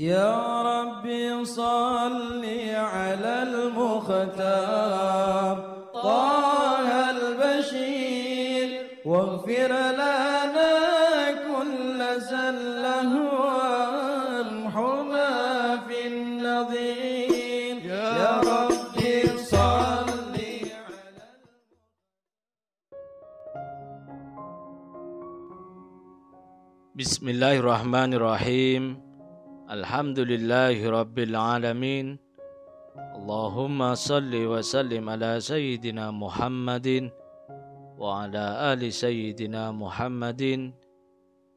يا ربي صل على المختار طه البشير واغفر لنا كل زله وامحنا في النظير يا ربي صل على Bismillahirrahmanirrahim. Alhamdulillahi rabbil alamin. Allahumma salli wa sallim ala sayyidina Muhammadin wa ala ali sayyidina Muhammadin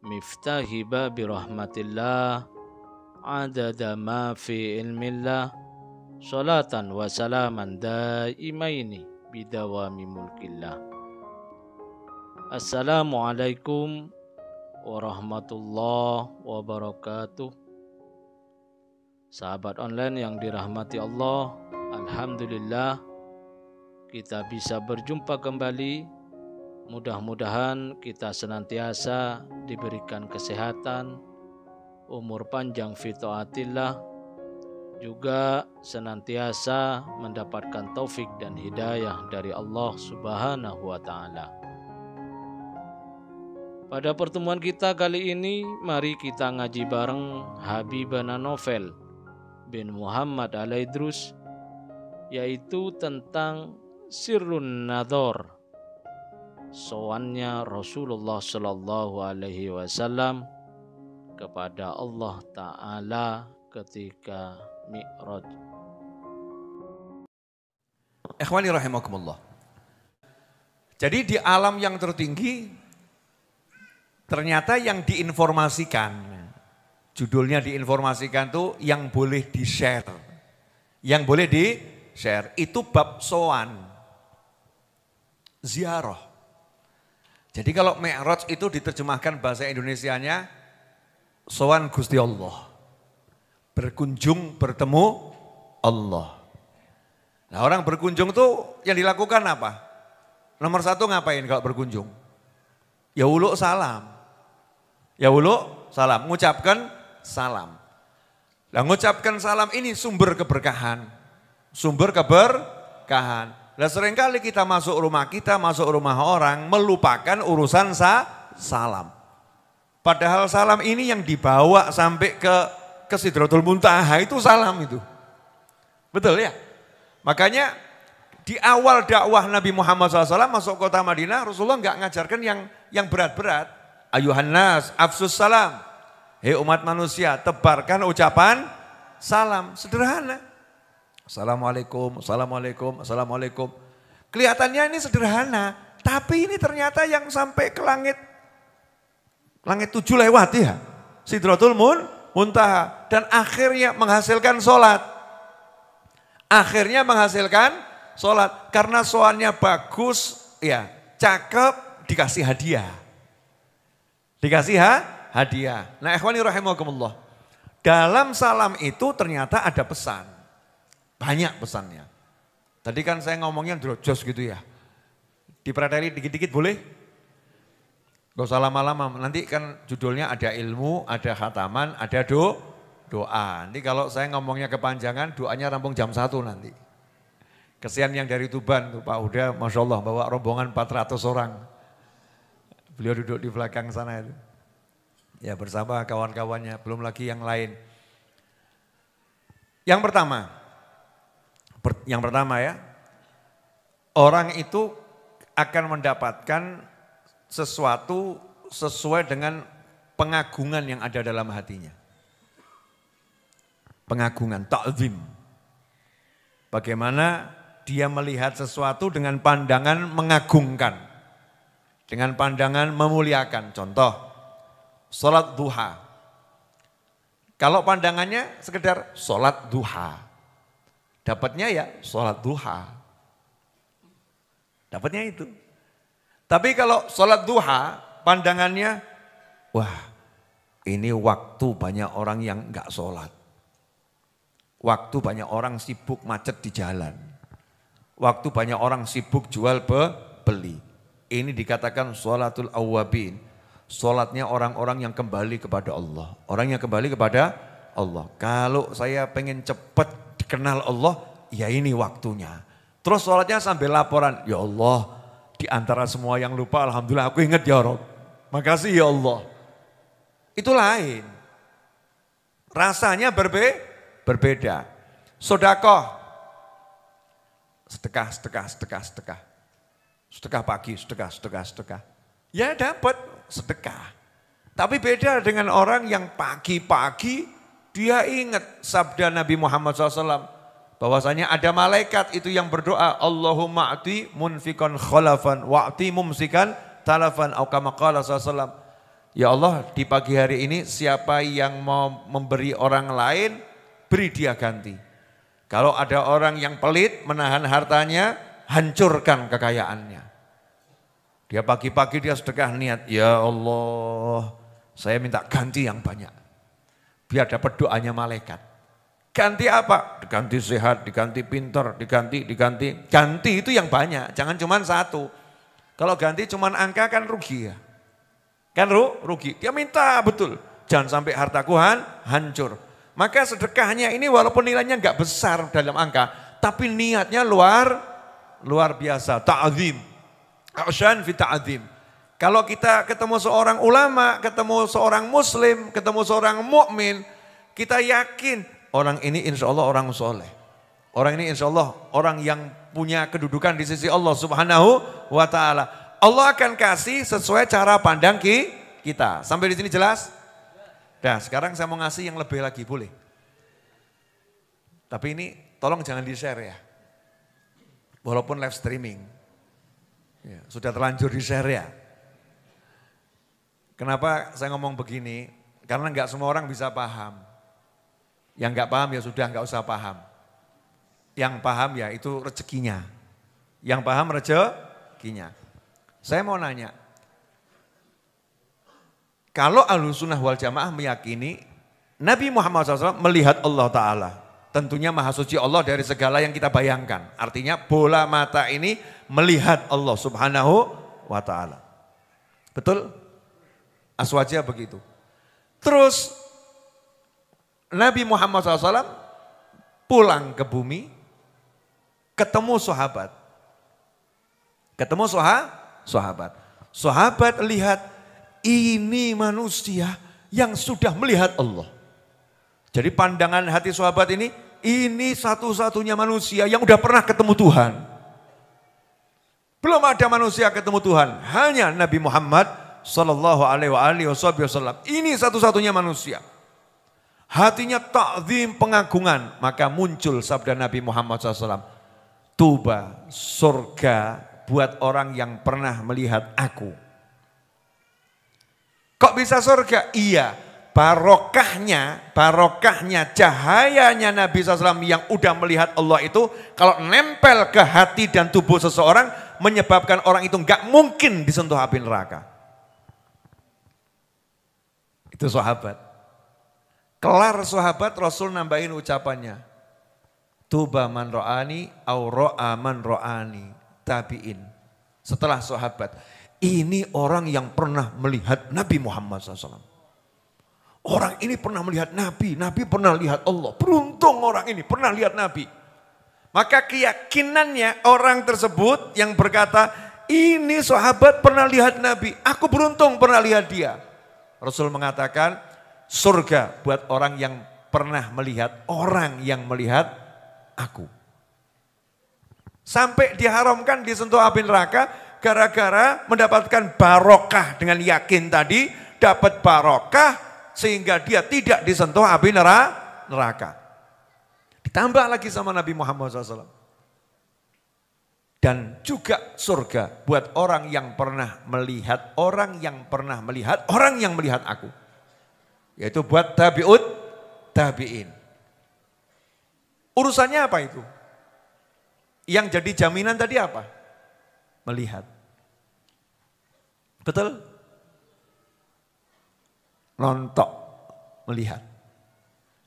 miftahi babi rahmatillah adada ma fi ilmillah salatan wa salaman daimaini bidawami mulkillah. Assalamualaikum warahmatullahi wabarakatuh. Sahabat online yang dirahmati Allah, alhamdulillah kita bisa berjumpa kembali. Mudah-mudahan kita senantiasa diberikan kesehatan, umur panjang fi taatillah, juga senantiasa mendapatkan taufik dan hidayah dari Allah Subhanahu wa taala. Pada pertemuan kita kali ini, mari kita ngaji bareng Habibana Novel bin Muhammad Al-Idrus, yaitu tentang Sirrun Nadhor, soannya Rasulullah Sallallahu Alaihi Wasallam kepada Allah Ta'ala ketika Mi'raj. Ikhwani rahimakumullah. Jadi di alam yang tertinggi, ternyata yang diinformasikan, judulnya diinformasikan tuh yang boleh di-share. Yang boleh di-share itu bab soan, ziarah. Jadi kalau Mi'raj itu diterjemahkan bahasa Indonesianya soan Gusti Allah. Berkunjung bertemu Allah. Nah, orang berkunjung tuh yang dilakukan apa? Nomor satu ngapain kalau berkunjung? Ya uluk salam. Ya uluk salam, mengucapkan salam. Nah, mengucapkan salam ini sumber keberkahan. Sumber keberkahan. Nah, seringkali kita masuk rumah orang, melupakan urusan salam. Padahal salam ini yang dibawa sampai ke Sidratul Muntaha, itu salam itu. Betul ya? Makanya di awal dakwah Nabi Muhammad SAW masuk kota Madinah, Rasulullah nggak ngajarkan yang berat-berat. Ayuhan nas, afsus salam. Hei umat manusia, tebarkan ucapan salam. Sederhana. Assalamualaikum, assalamualaikum, assalamualaikum. Kelihatannya ini sederhana, tapi ini ternyata yang sampai ke langit 7 lewat ya. Sidratul Muntaha. Dan akhirnya menghasilkan sholat. Akhirnya menghasilkan sholat. Karena soalnya bagus, ya cakep, dikasih hadiah. Dikasih hadiah. Nah, ikhwani rahimakumullah. Dalam salam itu ternyata ada pesan. Banyak pesannya. Tadi kan saya ngomongnya drojos gitu ya. Diprateli dikit-dikit boleh? Gak usah lama-lama. Nanti kan judulnya ada ilmu, ada khataman, ada doa. Nanti kalau saya ngomongnya kepanjangan, doanya rampung jam 1 nanti. Kesian yang dari Tuban tuh Pak Uda, Masya Allah bawa rombongan 400 orang. Beliau duduk di belakang sana itu. Ya bersama kawan-kawannya, belum lagi yang lain. Yang pertama ya, orang itu akan mendapatkan sesuatu sesuai dengan pengagungan yang ada dalam hatinya. Pengagungan, ta'zim. Bagaimana dia melihat sesuatu dengan pandangan mengagungkan. Dengan pandangan memuliakan. Contoh, sholat duha. Kalau pandangannya sekedar sholat duha. Dapatnya ya sholat duha. Dapatnya itu. Tapi kalau sholat duha, pandangannya, wah ini waktu banyak orang yang enggak sholat. Waktu banyak orang sibuk macet di jalan. Waktu banyak orang sibuk jual beli. Ini dikatakan sholatul awwabin. Sholatnya orang-orang yang kembali kepada Allah. Orang yang kembali kepada Allah. Kalau saya pengen cepat dikenal Allah, ya ini waktunya. Terus sholatnya sambil laporan, ya Allah, di antara semua yang lupa, alhamdulillah aku ingat ya Rob. Makasih ya Allah. Itu lain. Rasanya berbeda. Sedekah. Sedekah. Sedekah pagi, sedekah. Ya dapat sedekah. Tapi beda dengan orang yang pagi-pagi dia ingat sabda Nabi Muhammad SAW. Bahwasanya ada malaikat itu yang berdoa, Allahumma a'ti munfikan khalafan wa'ti mumsikan talafan. Atau kama qala SAW. Ya Allah, di pagi hari ini siapa yang mau memberi orang lain, beri dia ganti. Kalau ada orang yang pelit menahan hartanya, hancurkan kekayaannya. Dia pagi-pagi dia sedekah niat, ya Allah, saya minta ganti yang banyak. Biar dapat doanya malaikat. Ganti apa? Diganti sehat, diganti pintar, diganti. Ganti itu yang banyak, jangan cuma satu. Kalau ganti cuma angka kan rugi ya. Kan rugi, dia minta betul. Jangan sampai hartaku hancur. Maka sedekahnya ini walaupun nilainya enggak besar dalam angka, tapi niatnya luar biasa, ta'zim. A'syan fi ta'zim. Kalau kita ketemu seorang ulama, ketemu seorang muslim, ketemu seorang mukmin, kita yakin orang ini insya Allah orang soleh. Orang ini insya Allah orang yang punya kedudukan di sisi Allah Subhanahu wa ta'ala. Allah akan kasih sesuai cara pandang kita. Sampai di sini jelas? Nah, sekarang saya mau ngasih yang lebih lagi, boleh? Tapi ini tolong jangan di-share ya. Walaupun live streaming. Ya, sudah terlanjur di-share ya. Kenapa saya ngomong begini? Karena enggak semua orang bisa paham. Yang enggak paham ya sudah enggak usah paham. Yang paham ya itu rezekinya. Yang paham rezekinya. Saya mau nanya, kalau Ahlussunnah wal Jamaah meyakini Nabi Muhammad SAW melihat Allah Ta'ala, tentunya maha suci Allah dari segala yang kita bayangkan. Artinya bola mata ini melihat Allah Subhanahu wa Ta'ala. Betul? Aswaja begitu. Terus Nabi Muhammad SAW pulang ke bumi, ketemu sahabat. Sahabat lihat ini manusia yang sudah melihat Allah. Jadi pandangan hati sahabat ini satu-satunya manusia yang udah pernah ketemu Tuhan. Belum ada manusia ketemu Tuhan, hanya Nabi Muhammad sallallahu alaihi wasallam. Ini satu-satunya manusia. Hatinya ta'zim, pengagungan, maka muncul sabda Nabi Muhammad SAW. Tuba, surga buat orang yang pernah melihat aku. Kok bisa surga? Iya, barokahnya cahayanya Nabi SAW yang udah melihat Allah itu, kalau nempel ke hati dan tubuh seseorang, menyebabkan orang itu nggak mungkin disentuh api neraka. Itu sahabat. Kelar sahabat, Rasul nambahin ucapannya. Tuba man ro'ani, au ro'a man ro'ani. Tabi'in. Setelah sahabat. Ini orang yang pernah melihat Nabi Muhammad SAW. Orang ini pernah melihat Nabi. Nabi pernah lihat Allah. Beruntung orang ini pernah lihat Nabi. Maka keyakinannya orang tersebut yang berkata, ini sahabat pernah lihat Nabi. Aku beruntung pernah lihat dia. Rasul mengatakan, surga buat orang yang pernah melihat orang yang melihat aku. Sampai diharamkan disentuh api neraka gara-gara mendapatkan barokah dengan yakin tadi, dapat barokah sehingga dia tidak disentuh api neraka. Ditambah lagi sama Nabi Muhammad SAW. Dan juga surga buat orang yang pernah melihat orang yang melihat aku. Yaitu buat tabi'in. Urusannya apa itu? Yang jadi jaminan tadi apa? Melihat. Betul? Nontok, melihat.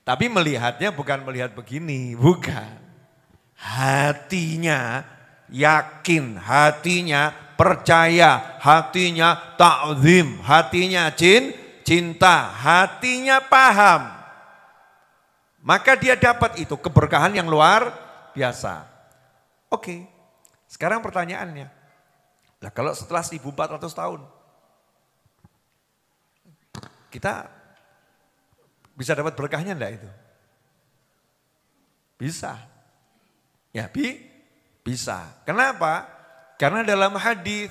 Tapi melihatnya bukan melihat begini, bukan. Hatinya yakin, hatinya percaya, hatinya ta'zim, hatinya cinta, hatinya paham. Maka dia dapat itu keberkahan yang luar biasa. Oke, sekarang pertanyaannya. Nah, kalau setelah 1400 tahun, kita bisa dapat berkahnya enggak itu? Bisa. Ya, bisa. Kenapa? Karena dalam hadis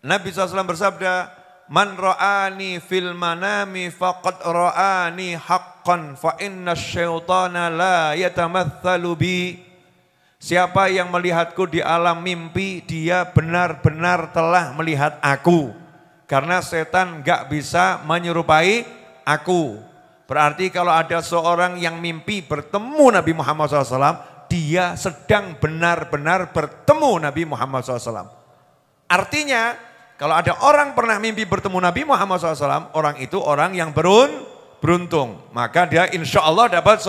Nabi SAW bersabda, "Man ra'ani fil manami faqad ra'ani haqqan fa inna syaitana la yatamatsalu bi." Siapa yang melihatku di alam mimpi, dia benar-benar telah melihat aku. Karena setan enggak bisa menyerupai aku. Berarti kalau ada seorang yang mimpi bertemu Nabi Muhammad SAW, dia sedang benar-benar bertemu Nabi Muhammad SAW. Artinya, kalau ada orang pernah mimpi bertemu Nabi Muhammad SAW, orang itu orang yang beruntung. Maka dia insya Allah dapat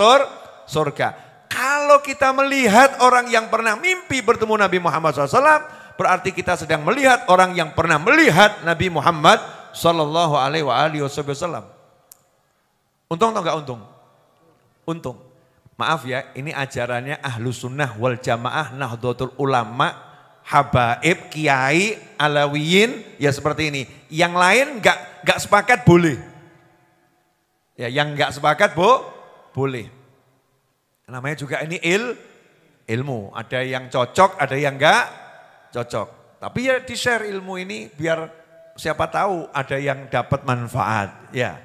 surga. Kalau kita melihat orang yang pernah mimpi bertemu Nabi Muhammad SAW, berarti kita sedang melihat orang yang pernah melihat Nabi Muhammad SAW. Untung atau enggak untung? Untung. Maaf ya, ini ajarannya Ahlus Sunnah wal Jamaah, Nahdlatul Ulama, Habaib, Kiai, Alawiyin, ya seperti ini. Yang lain enggak sepakat boleh. Ya, yang enggak sepakat boleh. Namanya juga ini ilmu. Ada yang cocok, ada yang enggak cocok. Tapi ya di-share ilmu ini biar siapa tahu ada yang dapat manfaat. Ya,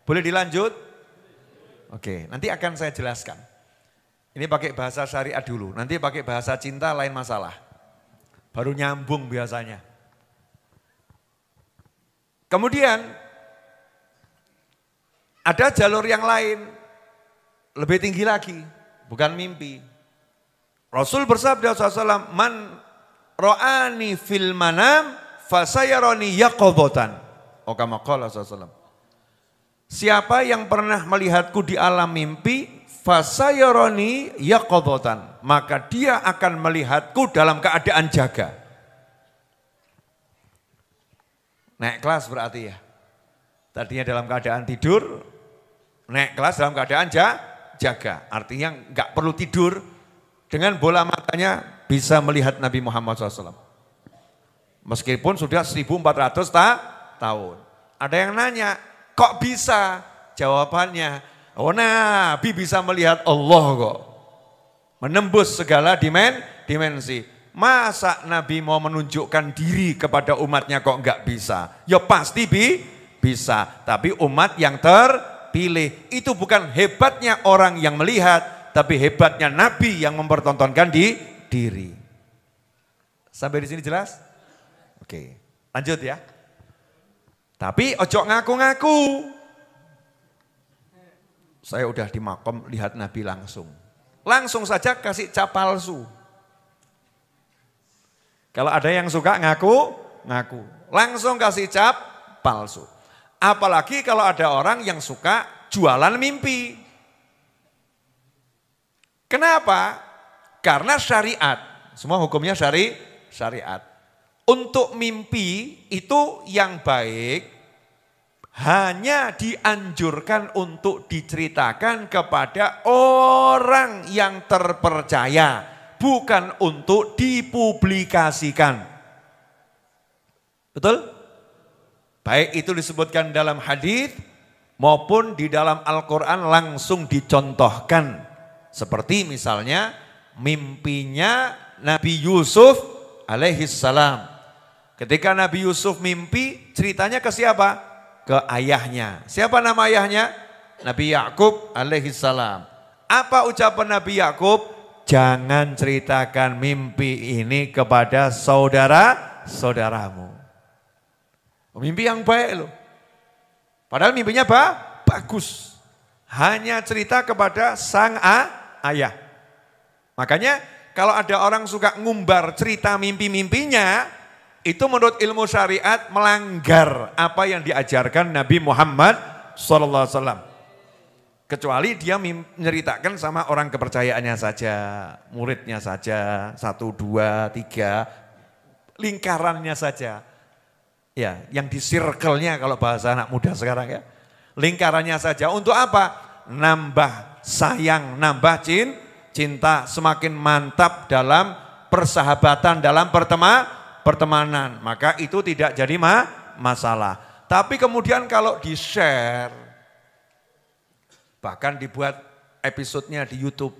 boleh dilanjut? Oke, nanti akan saya jelaskan. Ini pakai bahasa syariat dulu, nanti pakai bahasa cinta lain masalah. Baru nyambung biasanya. Kemudian ada jalur yang lain, lebih tinggi lagi. Bukan mimpi. Rasul bersabda SAW, "Man ra'ani fil manam fasayarani yaqadhatan." Kama qala SAW. Siapa yang pernah melihatku di alam mimpi, fasayarani yaqadhatan, maka dia akan melihatku dalam keadaan jaga. Naik kelas berarti ya. Tadinya dalam keadaan tidur, naik kelas dalam keadaan jaga, artinya enggak perlu tidur, dengan bola matanya bisa melihat Nabi Muhammad SAW. Meskipun sudah 1400 tahun. Ada yang nanya, kok bisa? Jawabannya, Nabi bisa melihat Allah kok. Menembus segala dimensi. Masa Nabi mau menunjukkan diri kepada umatnya kok enggak bisa? Ya pasti bisa, tapi umat yang pilih. Itu bukan hebatnya orang yang melihat, tapi hebatnya Nabi yang mempertontonkan diri. Sampai di sini jelas? Oke, lanjut ya. Tapi ojo ngaku-ngaku. Saya udah di makom lihat Nabi langsung. Langsung saja kasih cap palsu. Kalau ada yang suka ngaku. Langsung kasih cap palsu. Apalagi kalau ada orang yang suka jualan mimpi. Kenapa? Karena syariat. Semua hukumnya syariat. Untuk mimpi itu yang baik hanya dianjurkan untuk diceritakan kepada orang yang terpercaya, bukan untuk dipublikasikan. Betul? Baik itu disebutkan dalam hadis maupun di dalam Al-Quran langsung dicontohkan. Seperti misalnya mimpinya Nabi Yusuf alaihissalam. Ketika Nabi Yusuf mimpi, ceritanya ke siapa? Ke ayahnya. Siapa nama ayahnya? Nabi Yakub alaihissalam. Apa ucapan Nabi Yakub? Jangan ceritakan mimpi ini kepada saudara-saudaramu. Mimpi yang baik loh. Padahal mimpinya bagus. Hanya cerita kepada sang ayah. Makanya kalau ada orang suka ngumbar cerita mimpi-mimpinya, itu menurut ilmu syariat melanggar apa yang diajarkan Nabi Muhammad SAW. Kecuali dia menceritakan sama orang kepercayaannya saja, muridnya saja, 1, 2, 3, lingkarannya saja. Ya, yang di circle-nya kalau bahasa anak muda sekarang ya. Lingkarannya saja. Untuk apa? nambah sayang, nambah cinta, semakin mantap dalam persahabatan, dalam pertemanan. Maka itu tidak jadi masalah. Tapi kemudian kalau di-share, bahkan dibuat episodenya di YouTube,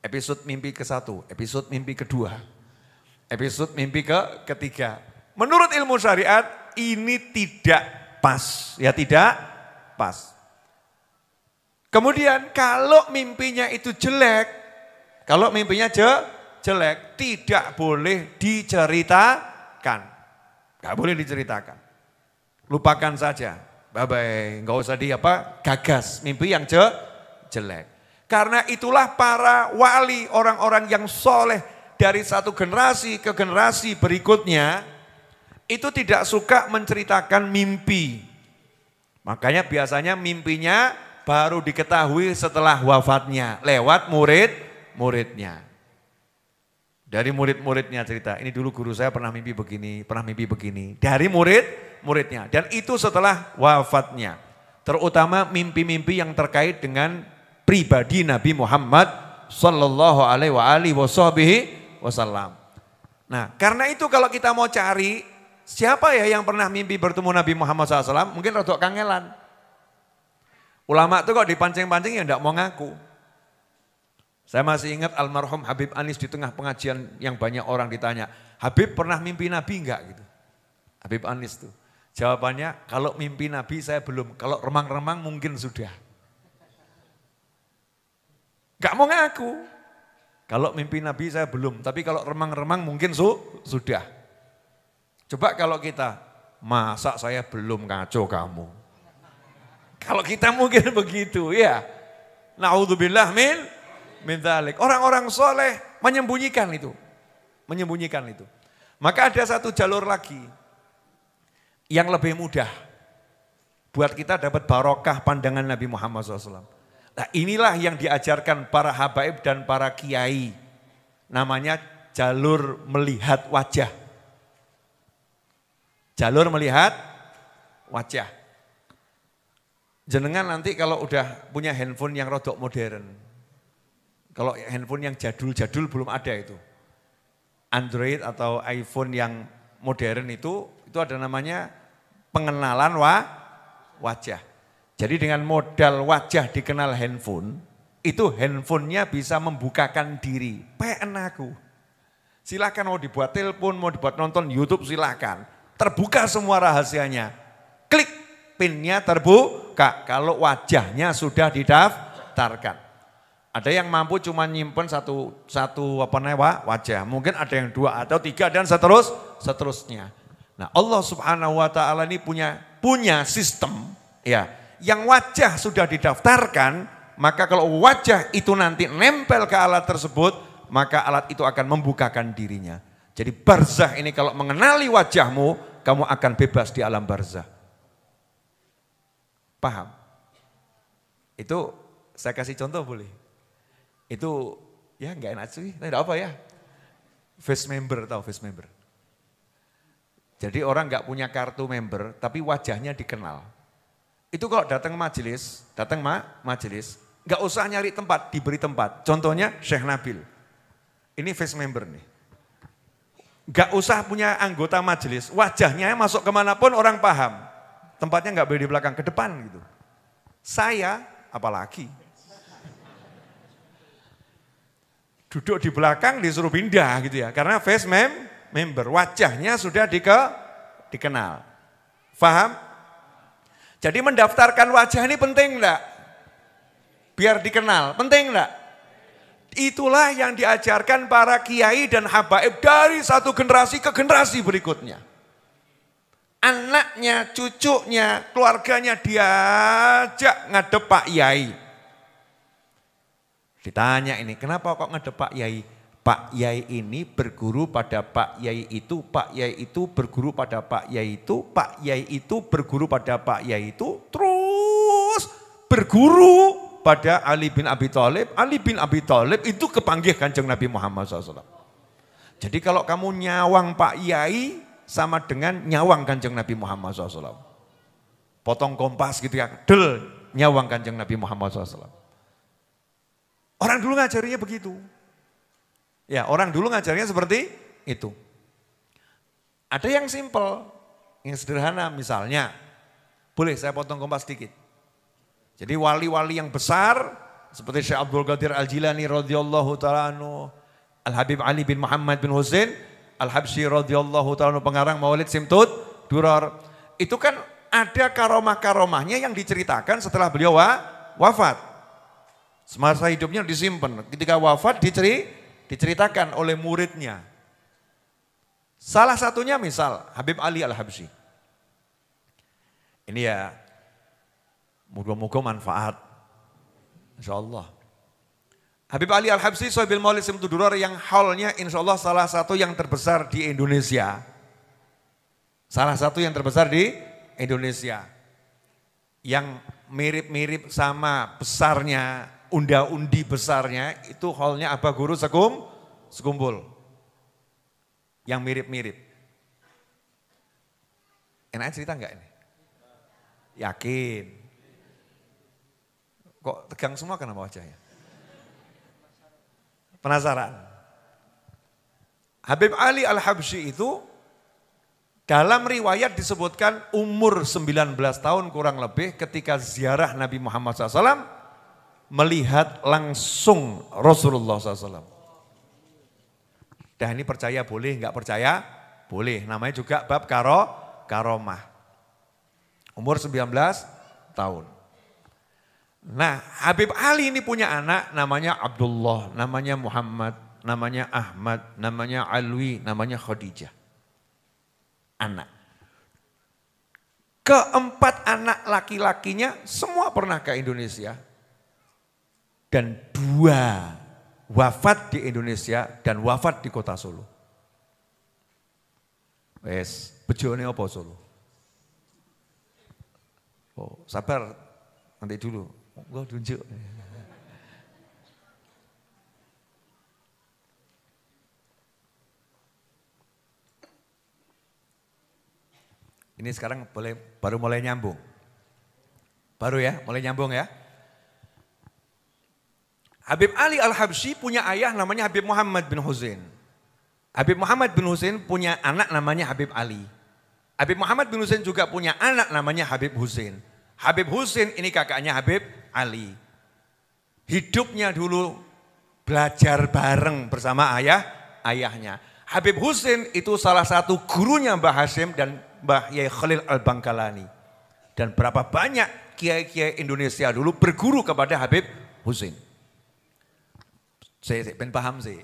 episode mimpi ke-1, episode mimpi ke-2, episode mimpi ke-3. Menurut ilmu syariat ini tidak pas, ya tidak pas. Kemudian kalau mimpinya itu jelek, kalau mimpinya jelek, tidak boleh diceritakan. Gak boleh diceritakan. Lupakan saja. Bye-bye, enggak usah gagas mimpi yang jelek. Karena itulah para wali, orang-orang yang soleh dari satu generasi ke generasi berikutnya, itu tidak suka menceritakan mimpi. Makanya biasanya mimpinya baru diketahui setelah wafatnya, lewat murid-muridnya. Dari murid-muridnya cerita, ini dulu guru saya pernah mimpi begini. Dari murid-muridnya. Dan itu setelah wafatnya. Terutama mimpi-mimpi yang terkait dengan pribadi Nabi Muhammad sallallahu alaihi wasallam. Nah, karena itu kalau kita mau cari siapa ya yang pernah mimpi bertemu Nabi Muhammad SAW, mungkin rodok kangelan. Ulama itu kok dipancing-pancing ya enggak mau ngaku. Saya masih ingat almarhum Habib Anis di tengah pengajian yang banyak orang ditanya, Habib pernah mimpi Nabi enggak gitu? Habib Anis tuh. Jawabannya, kalau mimpi Nabi saya belum, kalau remang-remang mungkin sudah. Gak mau ngaku. Kalau mimpi Nabi saya belum, tapi kalau remang-remang mungkin sudah. Coba kalau kita, masa saya belum, ngaco kamu. Kalau kita mungkin begitu ya. Na'udzubillah min dzalik. Orang-orang soleh menyembunyikan itu. Maka ada satu jalur lagi yang lebih mudah. Buat kita dapat barokah pandangan Nabi Muhammad SAW. Nah inilah yang diajarkan para habaib dan para kiai. Namanya jalur melihat wajah. Jalur melihat wajah. Jenengan nanti kalau udah punya handphone yang rodok modern. Kalau handphone yang jadul-jadul belum ada itu. Android atau iPhone yang modern itu ada namanya pengenalan wajah. Jadi dengan modal wajah dikenal handphone, itu handphonenya bisa membukakan diri. PN aku. Silakan mau dibuat telepon, mau dibuat nonton YouTube silakan. Terbuka semua rahasianya. Klik pinnya terbuka kalau wajahnya sudah didaftarkan. Ada yang mampu cuma nyimpen satu wajah. Mungkin ada yang 2 atau 3 dan seterusnya. Nah Allah Subhanahu wa ta'ala ini punya sistem ya. Yang wajah sudah didaftarkan, maka kalau wajah itu nanti nempel ke alat tersebut, maka alat itu akan membukakan dirinya. Jadi barzah ini kalau mengenali wajahmu, kamu akan bebas di alam barzah. Paham? Itu saya kasih contoh boleh? Itu ya enggak enak sih, tidak apa ya. Face member, tahu face member? Jadi orang enggak punya kartu member, tapi wajahnya dikenal. Itu kalau datang majelis, enggak usah nyari tempat, diberi tempat. Contohnya Syekh Nabil. Ini face member nih. Enggak usah punya anggota majelis, wajahnya masuk kemanapun orang paham. Tempatnya enggak boleh di belakang, ke depan gitu. Saya, apalagi. Duduk di belakang disuruh pindah gitu ya. Karena face member, wajahnya sudah dikenal. Paham? Jadi mendaftarkan wajah ini penting enggak? Biar dikenal, penting enggak? Itulah yang diajarkan para kiai dan habaib dari satu generasi ke generasi berikutnya. Anaknya, cucunya, keluarganya diajak ngadep Pak Yai. Ditanya ini, kenapa kok ngadep Pak Yai? Pak Yai ini berguru pada Pak Yai itu, Pak Yai itu berguru pada Pak Yai itu, Pak Yai itu berguru pada Pak Yai itu, terus berguru pada Ali bin Abi Thalib. Ali bin Abi Thalib itu kepanggih Kanjeng Nabi Muhammad SAW. Jadi kalau kamu nyawang Pak Yai sama dengan nyawang Kanjeng Nabi Muhammad SAW. Potong kompas gitu ya, del, nyawang Kanjeng Nabi Muhammad SAW. Orang dulu ngajarinya begitu. Ya, orang dulu ngajarinya seperti itu. Ada yang simpel, yang sederhana misalnya. Boleh saya potong kompas sedikit. Jadi wali-wali yang besar seperti Syekh Abdul Qadir Al-Jilani radhiyallahu ta'ala anhu, Al-Habib Ali bin Muhammad bin Husain Al-Habsyi radhiyallahu ta'ala anhu, pengarang Maulid Simtud Durar. Itu kan ada karomah-karomahnya yang diceritakan setelah beliau wafat. Semasa hidupnya disimpan, ketika wafat diceritakan oleh muridnya. Salah satunya misal Habib Ali Al-Habsyi. Ini ya, moga-moga manfaat. InsyaAllah. Habib Ali Al-Habsyi Sohibil Maulid Simtud Durar yang haulnya insyaAllah salah satu yang terbesar di Indonesia. Salah satu yang terbesar di Indonesia. Yang mirip-mirip sama besarnya, unda-undi besarnya, itu haulnya Abah Guru Sekumbul. Yang mirip-mirip. Enak cerita enggak ini? Yakin? Kok tegang semua kenapa wajahnya? Penasaran? Habib Ali Al-Habsyi itu dalam riwayat disebutkan umur 19 tahun kurang lebih ketika ziarah Nabi Muhammad SAW melihat langsung Rasulullah SAW. Dan ini percaya boleh, enggak percaya boleh. Namanya juga bab karomah. Umur 19 tahun. Nah, Habib Ali ini punya anak namanya Abdullah, namanya Muhammad, namanya Ahmad, namanya Alwi, namanya Khadijah. Anak. Keempat anak laki-lakinya semua pernah ke Indonesia. Dan 2 wafat di Indonesia dan wafat di kota Solo. Wes, bejone apa Solo? Oh, sabar, nanti dulu. Gue tunjuk. Ini sekarang baru mulai nyambung. Baru ya, mulai nyambung ya. Habib Ali Al-Habsyi punya ayah namanya Habib Muhammad bin Husain. Habib Muhammad bin Husain punya anak namanya Habib Ali. Habib Muhammad bin Husain juga punya anak namanya Habib Husain. Habib Husain ini kakaknya Habib Ali. Hidupnya dulu belajar bareng bersama ayahnya. Habib Husain itu salah satu gurunya Mbah Hashim dan Mbah Yai Khalil Al-Bangkalani. Dan berapa banyak kiai-kiai Indonesia dulu berguru kepada Habib Husain. Saya pengen paham sih.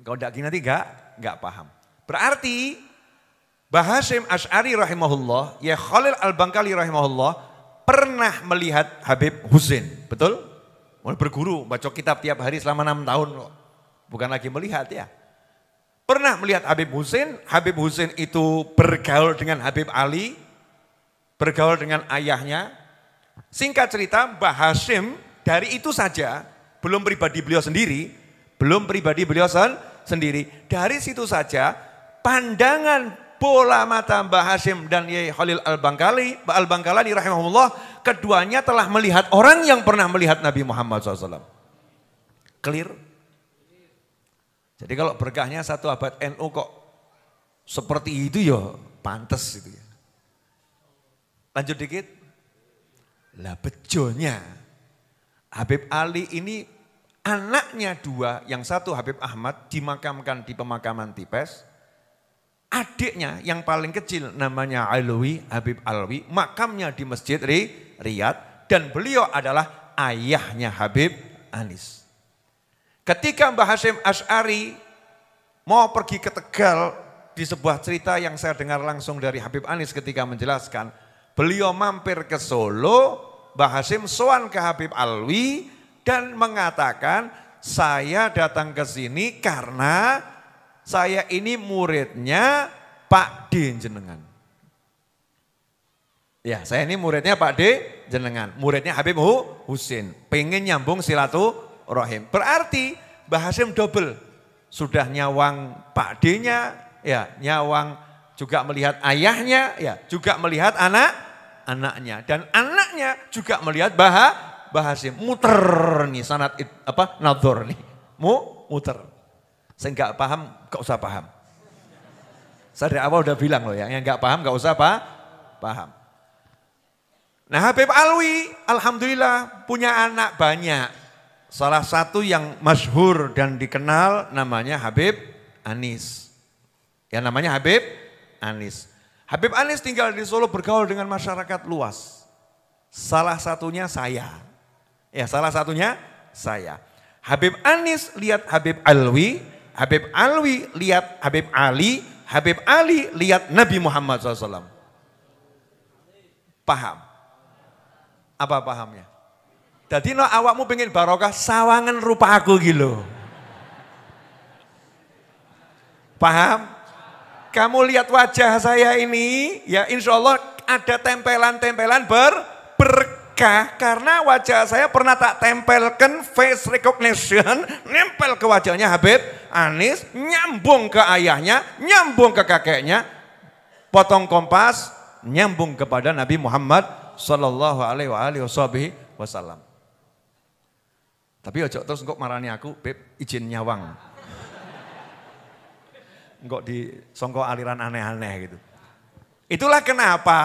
Kalau tidak gini nanti enggak paham. Berarti Mbah Hashim Asy'ari rahimahullah, Yai Khalil Al-Bangkali rahimahullah pernah melihat Habib Husain, betul? Mulai berguru, baca kitab tiap hari selama 6 tahun loh. Bukan lagi melihat ya. Pernah melihat Habib Husain itu bergaul dengan Habib Ali, bergaul dengan ayahnya. Singkat cerita Mbah Hashim dari itu saja, belum pribadi beliau sendiri, dari situ saja pandangan bola mata Mbah Hashim dan Yai Khalil Al-Bangkalani rahimahullah, keduanya telah melihat orang yang pernah melihat Nabi Muhammad SAW. Clear? Jadi kalau berkahnya satu abad NU kok seperti itu ya pantas itu ya. Lanjut dikit. Lah bejonya Habib Ali ini anaknya 2, yang satu Habib Ahmad dimakamkan di pemakaman Tipes. Adiknya yang paling kecil namanya Alwi, Habib Alwi, makamnya di Masjid Riyadh dan beliau adalah ayahnya Habib Anis. Ketika Mbah Hashim Asy'ari mau pergi ke Tegal, di sebuah cerita yang saya dengar langsung dari Habib Anis ketika menjelaskan, beliau mampir ke Solo, Mbah Hashim sowan ke Habib Alwi dan mengatakan, saya datang ke sini karena saya ini muridnya Pak D jenengan. Ya, saya ini muridnya Pak D jenengan, muridnya Habib Husain. Pengen nyambung silaturahim. Berarti Mbah Hashim double. Sudah nyawang Pak D-nya, ya, nyawang juga melihat ayahnya, ya, juga melihat anaknya. Dan anaknya juga melihat Hasyim. Muter nih sanad nadhor nih. Muter. Saya nggak paham, nggak usah paham. Saya dari awal udah bilang loh ya, yang nggak paham nggak usah paham. Nah Habib Alwi alhamdulillah punya anak banyak. Salah satu yang masyhur dan dikenal namanya Habib Anis. Ya namanya Habib Anis. Habib Anis tinggal di Solo bergaul dengan masyarakat luas. Salah satunya saya. Ya salah satunya saya. Habib Anis lihat Habib Alwi lihat Habib Ali, Habib Ali lihat Nabi Muhammad SAW. Paham? Apa pahamnya? Jadi no awakmu pengen barokah sawangan rupa aku gitu. Paham? Kamu lihat wajah saya ini, ya insya Allah ada tempelan-tempelan berkah. Karena wajah saya pernah tak tempelkan face recognition, nempel ke wajahnya Habib Anis, nyambung ke ayahnya, nyambung ke kakeknya, potong kompas, nyambung kepada Nabi Muhammad Sallallahu Alaihi Wasallam. Tapi ojo terus kok marani aku, Beb, izin nyawang. Enggak disongko aliran aneh-aneh gitu. Itulah kenapa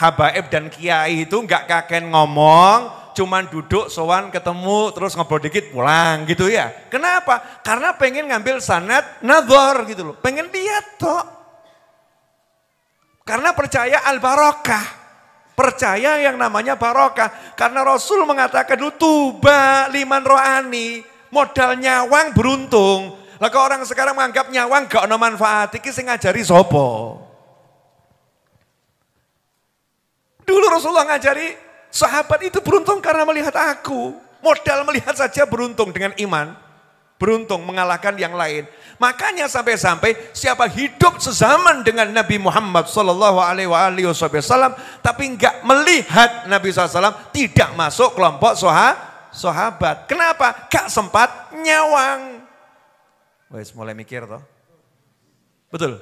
habaib dan kiai itu enggak kaken ngomong, cuman duduk sowan ketemu terus ngobrol dikit pulang gitu ya. Kenapa? Karena pengen ngambil sanad nadhor gitu loh. Pengen lihat toh. Karena percaya al-barokah. Percaya yang namanya barokah. Karena Rasul mengatakan tuba liman ro'ani. Modal nyawang beruntung. Lah kok orang sekarang menganggap nyawang gak ada manfaat. Iki sing ngajari sopo. Dulu Rasulullah ngajari sahabat itu beruntung karena melihat aku. Modal melihat saja beruntung dengan iman. Beruntung mengalahkan yang lain. Makanya sampai-sampai siapa hidup sezaman dengan Nabi Muhammad Sallallahu Alaihi Wasallam tapi enggak melihat Nabi SAW tidak masuk kelompok sahabat. Kenapa? Gak sempat nyawang. Wes mulai mikir toh. Betul.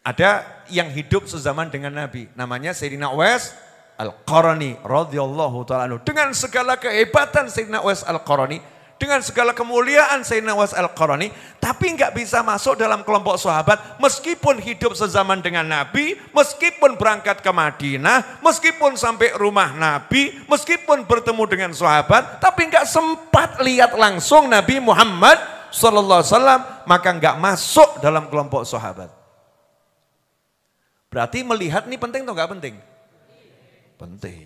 Ada yang hidup sezaman dengan Nabi. Namanya Sayyidina Uwais Al-Qarani radhiyallahu ta'ala anhu. Dengan segala kehebatan Sayyidina Uwais Al-Qarani. Dengan segala kemuliaan Sayyidina Uwais Al-Qarani, tapi enggak bisa masuk dalam kelompok sahabat meskipun hidup sezaman dengan Nabi, meskipun berangkat ke Madinah, meskipun sampai rumah Nabi, meskipun bertemu dengan sahabat, tapi enggak sempat lihat langsung Nabi Muhammad sallallahu alaihi wasallam, maka enggak masuk dalam kelompok sahabat. Berarti melihat ini penting atau enggak penting? Penting.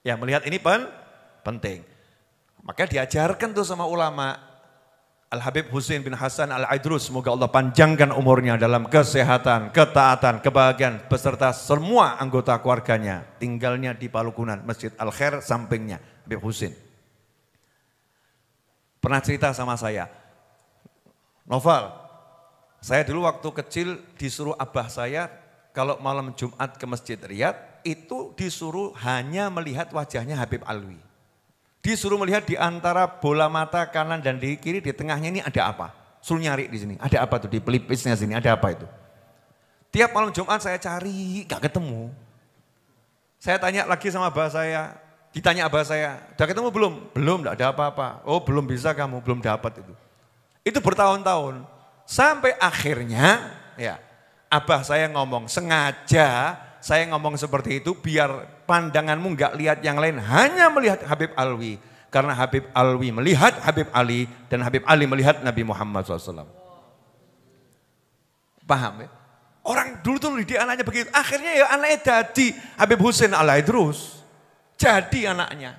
Ya, melihat ini penting. Maka diajarkan tuh sama ulama Al-Habib Husain bin Hasan Al-Aidrus, semoga Allah panjangkan umurnya dalam kesehatan, ketaatan, kebahagiaan beserta semua anggota keluarganya. Tinggalnya di Palukunan, Masjid Al-Khair sampingnya Habib Husain. Pernah cerita sama saya, Noval, saya dulu waktu kecil disuruh abah saya kalau malam Jumat ke Masjid Riyadh itu disuruh hanya melihat wajahnya Habib Alwi. Disuruh melihat di antara bola mata kanan dan di kiri, di tengahnya ini ada apa? Suruh nyari di sini, ada apa tuh di pelipisnya sini, ada apa itu? Tiap malam Jumat saya cari, gak ketemu. Saya tanya lagi sama abah saya, ditanya abah saya, udah ketemu belum? Belum, gak ada apa-apa. Oh belum bisa kamu, belum dapat itu. Itu bertahun-tahun. Sampai akhirnya, ya abah saya ngomong, sengaja saya ngomong seperti itu biar pandanganmu enggak lihat yang lain, hanya melihat Habib Alwi. Karena Habib Alwi melihat Habib Ali dan Habib Ali melihat Nabi Muhammad SAW. Paham ya? Orang dulu tuh dia anaknya begitu. Akhirnya ya anaknya jadi Habib Husain Al-Aidrus. Jadi anaknya.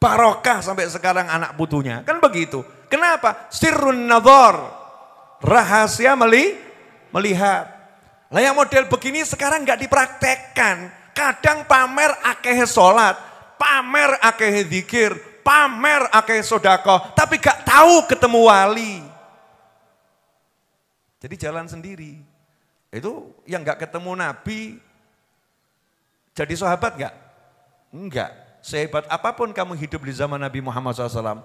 Barokah sampai sekarang anak putunya. Kan begitu. Kenapa? Sirrun nadhar. Rahasia melihat. Lah yang model begini sekarang nggak dipraktekkan. Kadang pamer akeh sholat, pamer akeh zikir, pamer akeh sodako, tapi gak tahu ketemu wali. Jadi jalan sendiri. Itu yang gak ketemu Nabi, jadi sahabat gak? Enggak. Sehebat apapun kamu hidup di zaman Nabi Muhammad SAW,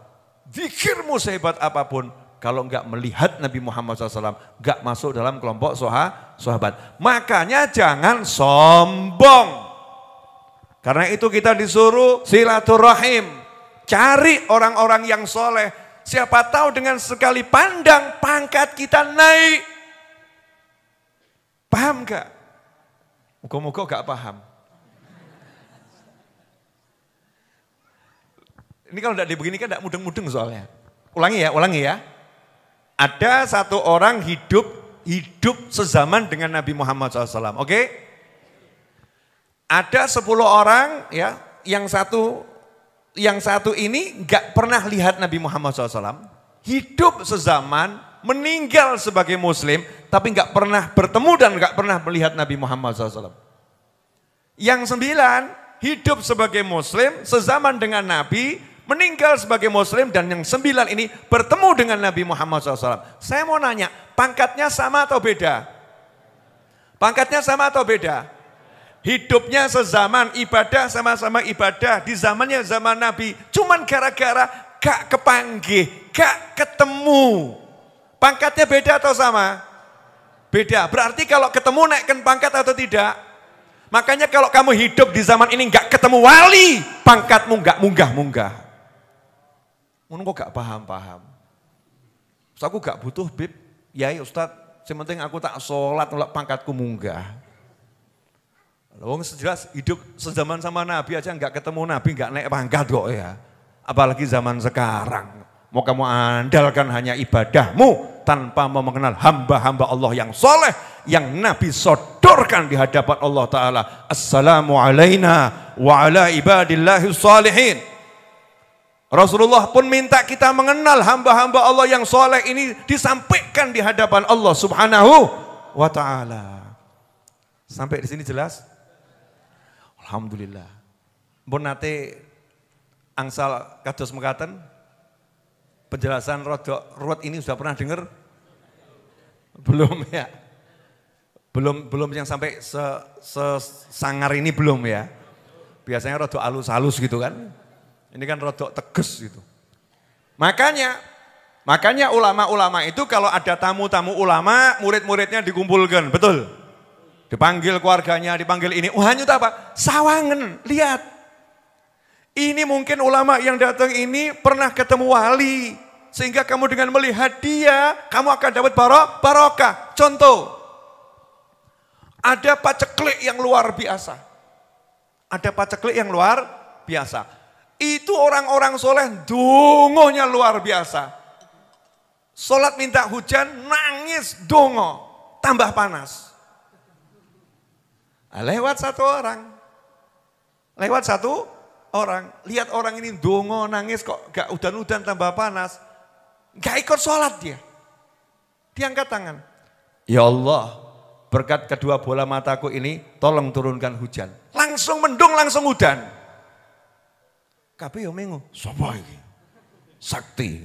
zikirmu sehebat apapun, kalau enggak melihat Nabi Muhammad SAW, enggak masuk dalam kelompok sahabat. Makanya jangan sombong. Karena itu kita disuruh silaturahim. Cari orang-orang yang soleh. Siapa tahu dengan sekali pandang pangkat kita naik. Paham gak? Moga-moga gak paham. Ini kalau tidak dibegini kan tidak mudeng-mudeng soalnya. Ulangi ya. Ada satu orang hidup sezaman dengan Nabi Muhammad SAW, oke? Ada 10 orang ya, yang satu ini nggak pernah lihat Nabi Muhammad SAW, hidup sezaman, meninggal sebagai Muslim, tapi nggak pernah bertemu dan nggak pernah melihat Nabi Muhammad SAW. Yang 9 hidup sebagai Muslim, sezaman dengan Nabi, meninggal sebagai Muslim, dan yang 9 ini bertemu dengan Nabi Muhammad SAW. Saya mau nanya, pangkatnya sama atau beda? Pangkatnya sama atau beda? Hidupnya sezaman, ibadah sama-sama ibadah di zamannya zaman Nabi. Cuman gara-gara gak kepanggih, gak ketemu. Pangkatnya beda atau sama? Beda. Berarti kalau ketemu naikkan pangkat atau tidak? Makanya kalau kamu hidup di zaman ini gak ketemu wali, pangkatmu gak munggah-munggah. Menurut kok gak paham-paham. Ustaz, aku gak butuh bib. Ya Ustaz, yang penting aku tak sholat, pangkatku munggah. Wong sejelas hidup sezaman sama Nabi aja nggak ketemu Nabi, nggak naik pangkat kok ya. Apalagi zaman sekarang. Mau kamu andalkan hanya ibadahmu tanpa mau mengenal hamba-hamba Allah yang soleh, yang Nabi sodorkan di hadapan Allah Ta'ala. Assalamu alayna wa ala ibadillahi salihin. Rasulullah pun minta kita mengenal hamba-hamba Allah yang soleh ini disampaikan di hadapan Allah Subhanahu wa Ta'ala. Sampai di sini jelas? Alhamdulillah. Pun nate angsal kados mekaten penjelasan ruwet ini sudah pernah dengar? Belum ya? Belum yang sampai sesangar ini belum ya? Biasanya rodok halus-halus gitu kan? Ini kan rodok tegas gitu. Makanya ulama-ulama itu kalau ada tamu-tamu ulama, murid-muridnya dikumpulkan, betul? Dipanggil keluarganya, dipanggil ini. Hanya apa? Sawangan, lihat. Ini mungkin ulama yang datang ini pernah ketemu wali. Sehingga kamu dengan melihat dia, kamu akan dapat barokah. Contoh, ada paceklik yang luar biasa. Ada paceklik yang luar biasa. Itu orang-orang soleh, dongonya luar biasa. Sholat minta hujan, nangis, dongo, tambah panas. Lewat satu orang, lihat orang ini dongo, nangis kok gak udan-udan tambah panas. Gak ikut sholat dia. Diangkat tangan. Ya Allah, berkat kedua bola mataku ini, tolong turunkan hujan. Langsung mendung, langsung udan. Kabeh yo mengu, sapa iki? Sakti.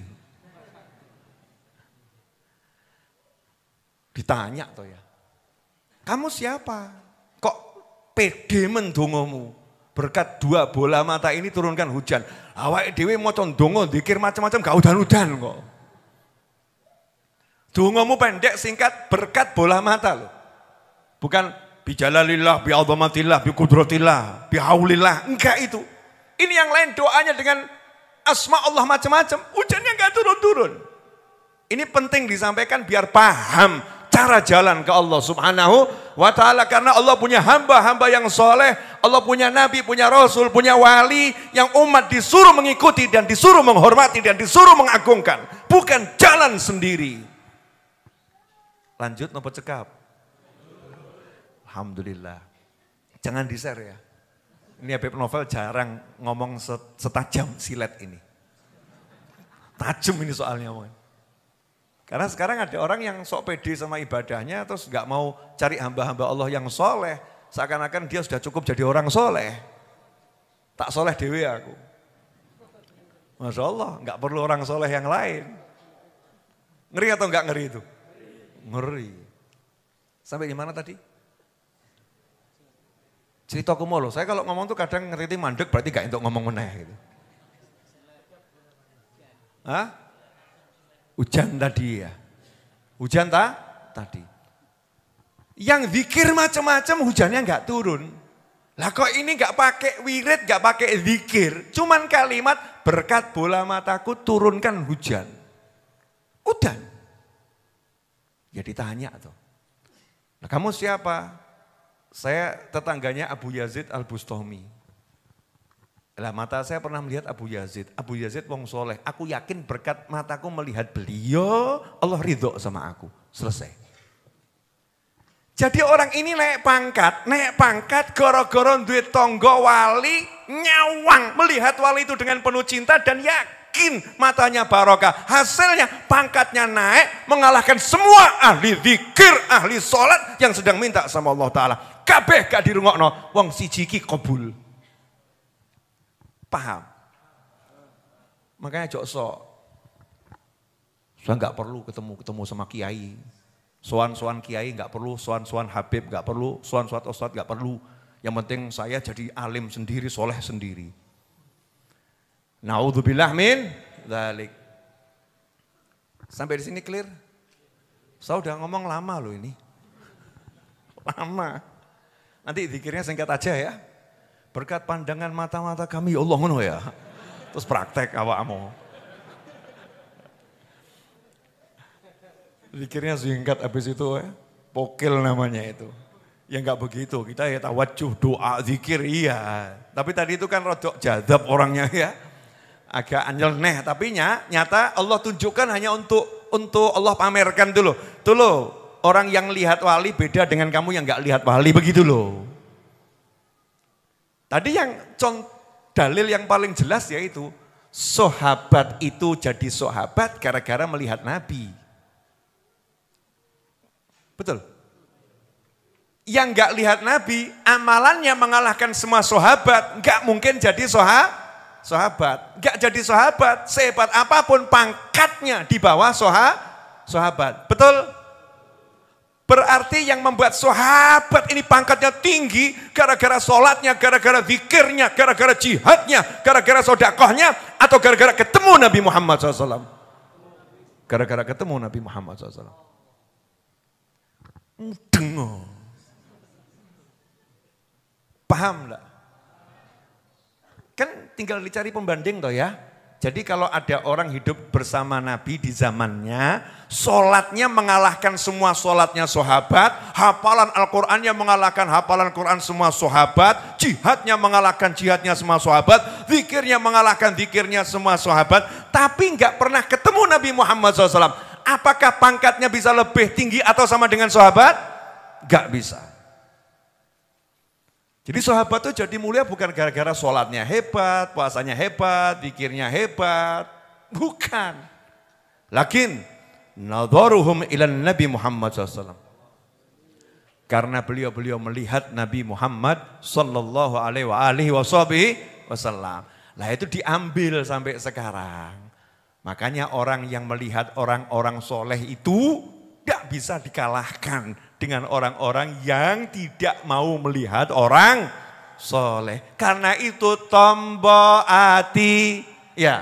Ditanya toh ya. Kamu siapa? Kok pede mendongomu? Berkat dua bola mata ini turunkan hujan. Awake dhewe maca ndonga dzikir macam-macam gak udan-udan kok. Dongamu pendek singkat berkat bola mata loh. Bukan bijalalillah, bi'azamatillah, biqudratillah, bihaulillah. Enggak itu. Ini yang lain doanya dengan asma Allah macam-macam. Hujannya enggak turun-turun. Ini penting disampaikan biar paham cara jalan ke Allah Subhanahu wa Ta'ala. Karena Allah punya hamba-hamba yang soleh, Allah punya nabi, punya rasul, punya wali, yang umat disuruh mengikuti dan disuruh menghormati dan disuruh mengagungkan, bukan jalan sendiri. Lanjut nopo cekap? Alhamdulillah. Jangan di-share ya. Ini Habib Novel jarang ngomong setajam silet ini. Tajam ini soalnya. Karena sekarang ada orang yang sok pede sama ibadahnya terus gak mau cari hamba-hamba Allah yang soleh. Seakan-akan dia sudah cukup jadi orang soleh. Tak soleh dewe aku. Masya Allah, gak perlu orang soleh yang lain. Ngeri atau gak ngeri itu? Ngeri. Sampai di mana tadi? Cerita kumolo. Saya kalau ngomong tuh kadang ngerti mandek berarti gak untuk ngomong meneh gitu. Hah? Hujan tadi ya. Hujan tadi. Yang zikir macam-macam hujannya enggak turun. Lah kok ini gak pakai wirid, gak pakai zikir. Cuman kalimat berkat bola mataku turunkan hujan. Udah. Ya ditanya tuh. Nah kamu siapa? Saya tetangganya Abu Yazid Al-Bustami. Lah mata saya pernah melihat Abu Yazid. Abu Yazid wong soleh. Aku yakin berkat mataku melihat beliau, Allah ridho sama aku. Selesai. Jadi orang ini naik pangkat gara-gara duit tonggo wali, nyawang melihat wali itu dengan penuh cinta dan yakin matanya barokah. Hasilnya pangkatnya naik, mengalahkan semua ahli zikir, ahli sholat yang sedang minta sama Allah Ta'ala. Kabeh gak dirungokno, wong siji iki kabul. Paham? Makanya jok sok. Saya gak perlu ketemu sama kiai. Soan-soan kiai nggak perlu, soan-soan habib nggak perlu, soan-soan ustadz nggak perlu. Yang penting saya jadi alim sendiri, soleh sendiri. Naudzubillah min dzalik. Sampai di sini clear? Saya udah ngomong lama loh ini. Lama. Nanti zikirnya singkat aja ya. Berkat pandangan mata-mata kami, Allah ngono ya. Terus praktek awakmu. Zikirnya singkat habis itu ya, pokil namanya itu. Ya enggak begitu, kita ya tawajuh, doa, zikir iya. Tapi tadi itu kan rodok jadab orangnya ya. Agak anjelneh, tapi nyata Allah tunjukkan hanya untuk Allah pamerkan dulu. Tuh loh, orang yang lihat wali beda dengan kamu yang enggak lihat wali, begitu loh. Tadi yang dalil yang paling jelas yaitu, sahabat itu jadi sahabat gara-gara melihat Nabi. Betul. Yang enggak lihat Nabi, amalannya mengalahkan semua sahabat, enggak mungkin jadi sahabat. Enggak jadi sahabat, sehebat apapun pangkatnya di bawah sahabat. Betul? Berarti yang membuat sahabat ini pangkatnya tinggi, gara-gara sholatnya, gara-gara zikirnya, gara-gara jihadnya, gara-gara sodakohnya, atau gara-gara ketemu Nabi Muhammad SAW. Gara-gara ketemu Nabi Muhammad SAW. Mudeng. Paham enggak? Kan tinggal dicari pembanding toh ya. Jadi kalau ada orang hidup bersama Nabi di zamannya, sholatnya mengalahkan semua sholatnya sahabat, hafalan Al-Qurannya mengalahkan hafalan Quran semua sahabat, jihadnya mengalahkan jihadnya semua sahabat, zikirnya mengalahkan zikirnya semua sahabat, tapi enggak pernah ketemu Nabi Muhammad SAW. Apakah pangkatnya bisa lebih tinggi atau sama dengan sahabat? Gak bisa. Jadi sahabat itu jadi mulia bukan gara-gara sholatnya hebat, puasanya hebat, zikirnya hebat. Bukan. Lakin, nadharuhum ilan Nabi Muhammad SAW. Karena beliau melihat Nabi Muhammad Sallallahu Alaihi Wasallam. Lah itu diambil sampai sekarang. Makanya orang yang melihat orang-orang soleh itu tidak bisa dikalahkan dengan orang-orang yang tidak mau melihat orang soleh. Karena itu tombo ati, ya,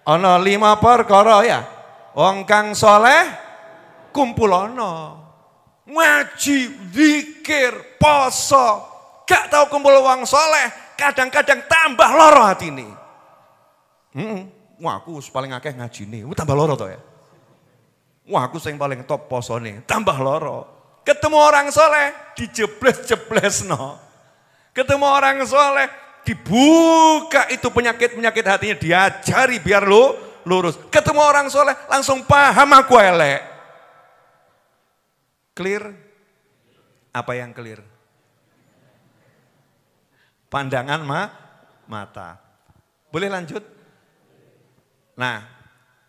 ono 5 perkara ya. Wong kang soleh kumpulono, ngaji, zikir, poso, gak tahu kumpul wong soleh, kadang-kadang tambah loro hati ini. Wah aku paling akeh ngaji nih, tambah loro toh ya. Wah aku yang paling top poso nih, tambah loro. Ketemu orang soleh, dijebles-jebles no. Ketemu orang soleh, dibuka itu penyakit-penyakit hatinya, diajari biar lurus. Ketemu orang soleh, langsung paham aku elek. Clear? Apa yang clear? Pandangan mata. Boleh lanjut? Nah,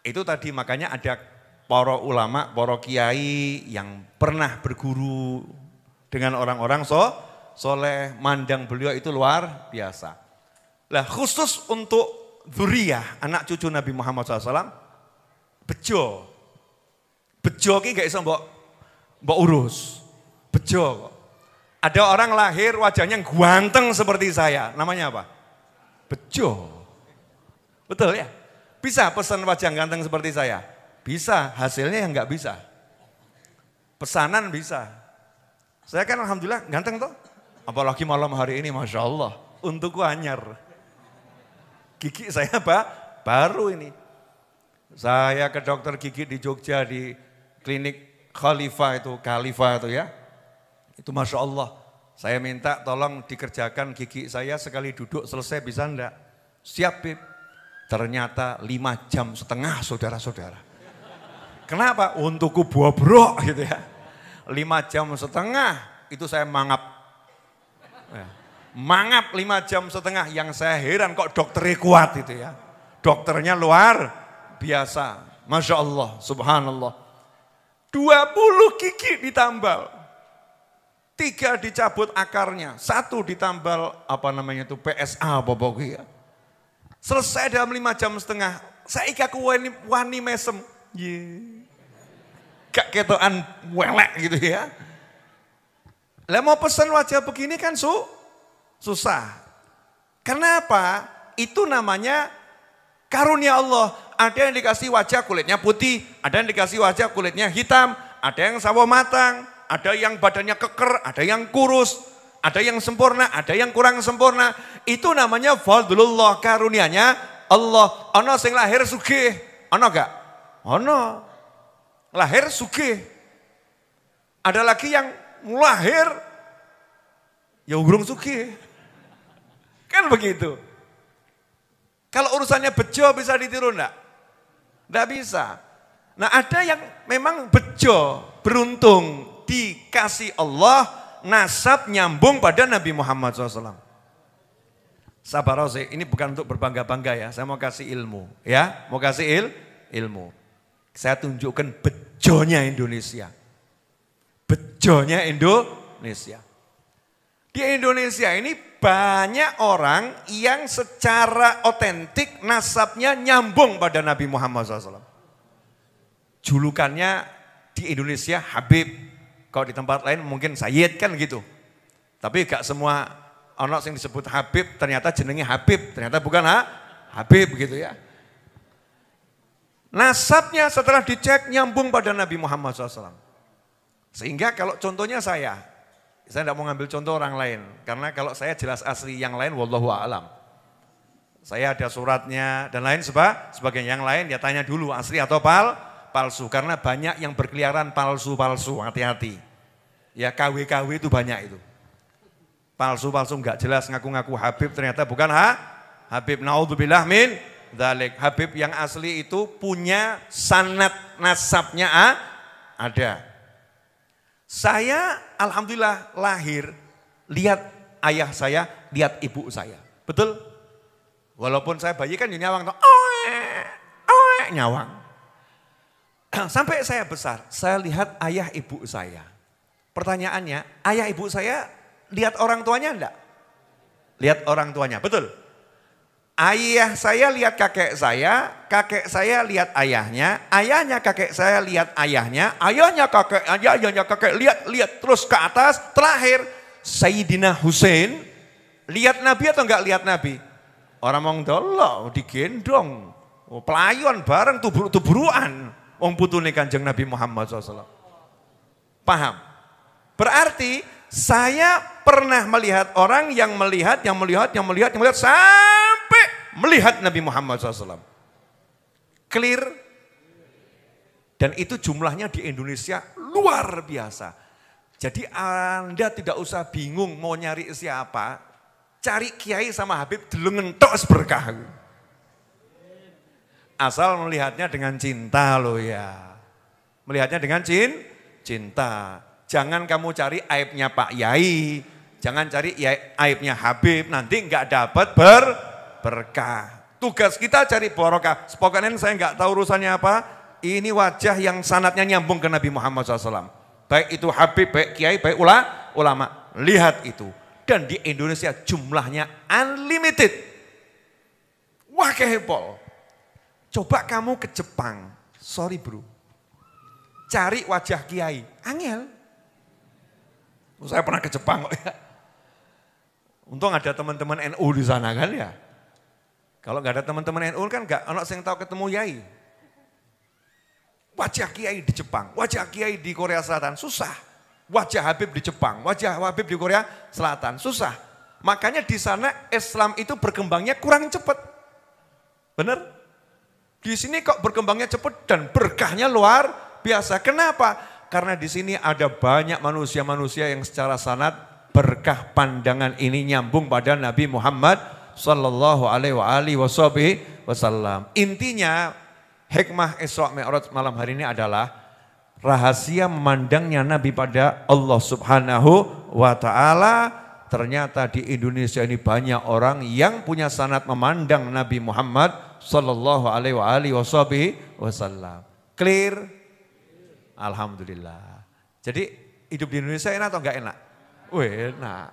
itu tadi makanya ada para ulama, para kiai yang pernah berguru dengan orang-orang soleh, mandang beliau itu luar biasa. Lah khusus untuk dzurriyah, anak cucu Nabi Muhammad SAW, bejo ki gak bisa mbok urus, bejo. Ada orang lahir wajahnya ganteng seperti saya, namanya apa? Bejo. Betul ya? Bisa pesan wajah ganteng seperti saya? Bisa, hasilnya yang nggak bisa. Pesanan bisa. Saya kan alhamdulillah ganteng toh. Apalagi malam hari ini, Masya Allah. Untukku anyar. Gigi saya baru ini. Saya ke dokter gigi di Jogja, di klinik Khalifah itu ya. Itu Masya Allah. Saya minta tolong dikerjakan gigi saya sekali duduk selesai, bisa enggak? Siap, Bib. Ternyata 5,5 jam saudara-saudara. Kenapa? Untukku bobrok gitu ya. 5,5 jam itu saya mangap. Mangap 5,5 jam. Yang saya heran kok dokternya kuat itu ya. Dokternya luar biasa. Masya Allah, subhanallah. 20 gigi ditambal. 3 dicabut akarnya. 1 ditambal PSA apa pokoknya. Selesai dalam 5,5 jam. Saiki aku wani mesem. Gak ketokan welek gitu ya. Lah mau pesan wajah begini kan susah. Kenapa? Itu namanya karunia Allah. Ada yang dikasih wajah kulitnya putih, ada yang dikasih wajah kulitnya hitam, ada yang sawo matang, ada yang badannya keker, ada yang kurus, ada yang sempurna, ada yang kurang sempurna. Itu namanya fadlullah, karunianya Allah. Ono sing lahir sugih, ono gak? Ono. Lahir sugih. Ada lagi yang lahir ya urung sugih. Kan begitu. Kalau urusannya bejo bisa ditiru enggak? Enggak bisa. Nah ada yang memang bejo, beruntung dikasih Allah nasab nyambung pada Nabi Muhammad SAW. Sabar ini bukan untuk berbangga-bangga ya, saya mau kasih ilmu ya, mau kasih ilmu. Saya tunjukkan bejonya Indonesia. Bejonya Indonesia. Di Indonesia ini banyak orang yang secara otentik nasabnya nyambung pada Nabi Muhammad SAW. Julukannya di Indonesia Habib. Kalau di tempat lain mungkin Sayyid kan gitu. Tapi gak semua orang yang disebut Habib ternyata jenenge Habib. Ternyata bukan Habib gitu ya. Nasabnya setelah dicek nyambung pada Nabi Muhammad SAW. Sehingga kalau contohnya saya tidak mau ngambil contoh orang lain. Karena kalau saya jelas asli, yang lain wallahu a'lam. Saya ada suratnya dan lain sebagainya. Yang lain ya tanya dulu asli atau palsu. Karena banyak yang berkeliaran palsu-palsu, hati-hati. Ya KW-KW itu banyak itu. Palsu-palsu enggak jelas ngaku-ngaku Habib ternyata bukan Habib. Naudzubillah min dzalik. Habib yang asli itu punya sanad nasabnya ada. Saya alhamdulillah lahir, lihat ayah saya, lihat ibu saya. Betul? Walaupun saya bayi kan nyawang, nyawang. Sampai saya besar, saya lihat ayah ibu saya. Pertanyaannya, ayah ibu saya lihat orang tuanya enggak? Lihat orang tuanya, betul? Ayah saya lihat kakek saya lihat ayahnya, ayahnya kakek saya lihat ayahnya, ayahnya kakek lihat terus ke atas, terakhir Sayyidina Husain lihat Nabi atau enggak lihat Nabi? Orang mau dolok, digendong, pelayon bareng tubur-tuburuan, wong putune Kanjeng Nabi Muhammad SAW. Paham? Berarti saya pernah melihat orang yang melihat sampai melihat Nabi Muhammad SAW. Clear? Dan itu jumlahnya di Indonesia luar biasa. Jadi Anda tidak usah bingung mau nyari siapa. Cari kiai sama Habib delengen tok berkah. Asal melihatnya dengan cinta loh ya. Melihatnya dengan cinta. Jangan kamu cari aibnya Pak Yai. Jangan cari aibnya Habib. Nanti enggak dapat berkah. Tugas kita cari barokah. Pokoknya saya enggak tahu urusannya apa. Ini wajah yang sanadnya nyambung ke Nabi Muhammad SAW. Baik itu Habib, baik kiai, baik ulama. Lihat itu. Dan di Indonesia jumlahnya unlimited. Wah kehebol. Coba kamu ke Jepang. Sorry bro. Cari wajah kiai. Angel. Saya pernah ke Jepang kok ya. Untung ada teman-teman NU di sana kan ya. Kalau nggak ada teman-teman NU kan nggak ono sing tahu ketemu yai. Wajah kiai di Jepang, wajah kiai di Korea Selatan susah. wajah Habib di Jepang, wajah Habib di Korea Selatan, susah. Makanya di sana Islam itu berkembangnya kurang cepat. Benar? Di sini kok berkembangnya cepat dan berkahnya luar biasa. Kenapa? Karena di sini ada banyak manusia-manusia yang secara sanad berkah pandangan ini nyambung pada Nabi Muhammad sallallahu alaihi wasallam. Intinya hikmah Isra Mi'raj malam hari ini adalah rahasia memandangnya Nabi pada Allah Subhanahu wa taala. Ternyata di Indonesia ini banyak orang yang punya sanad memandang Nabi Muhammad sallallahu alaihi wasallam. Clear? Alhamdulillah. Jadi hidup di Indonesia enak atau enggak enak? Enak.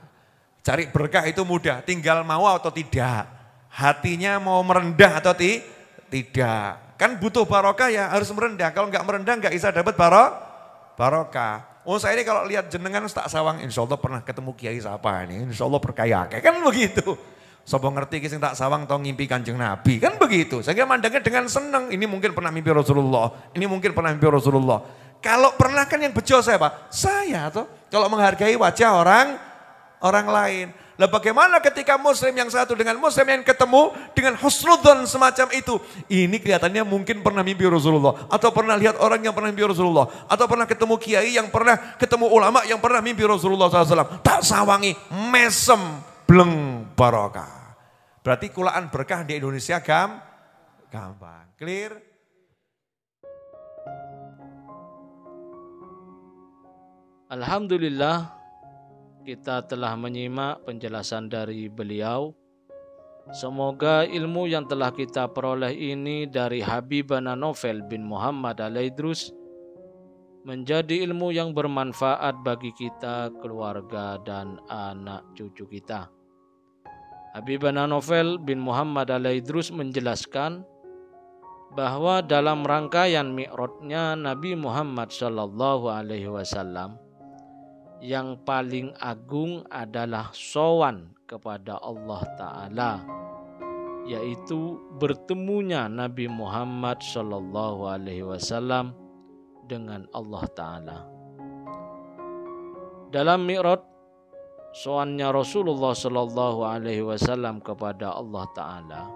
Cari berkah itu mudah, tinggal mau atau tidak. Hatinya mau merendah atau tidak. Kan butuh barokah ya, harus merendah. Kalau enggak merendah enggak bisa dapat barokah. Oh saya ini kalau lihat jenengan tak sawang, insya Allah pernah ketemu kiai siapa ini, insya Allah berkaya. Kan begitu. Sopo ngerti kisah tak sawang atau ngimpi Kanjeng Nabi, kan begitu. Saya mandangnya dengan senang, ini mungkin pernah mimpi Rasulullah, ini mungkin pernah mimpi Rasulullah. Kalau pernah kan yang bejo saya Pak, saya tuh kalau menghargai wajah orang lain. Lah bagaimana ketika muslim yang satu dengan muslim yang ketemu dengan husnudzon semacam itu. Ini kelihatannya mungkin pernah mimpi Rasulullah. Atau pernah lihat orang yang pernah mimpi Rasulullah. Atau pernah ketemu kiai yang pernah ketemu ulama yang pernah mimpi Rasulullah SAW. Tak sawangi, mesem, bleng, barokah. Berarti kulaan berkah di Indonesia gampang. Clear? Alhamdulillah. Kita telah menyimak penjelasan dari beliau. Semoga ilmu yang telah kita peroleh ini dari Habibana Novel bin Muhammad Al-Idrus menjadi ilmu yang bermanfaat bagi kita, keluarga, dan anak cucu kita. Habibana Novel bin Muhammad Al-Idrus menjelaskan bahwa dalam rangkaian mi'rajnya Nabi Muhammad SAW, yang paling agung adalah sowan kepada Allah Ta'ala, yaitu bertemunya Nabi Muhammad SAW dengan Allah Ta'ala. Dalam mi'raj, sowannya Rasulullah SAW kepada Allah Ta'ala,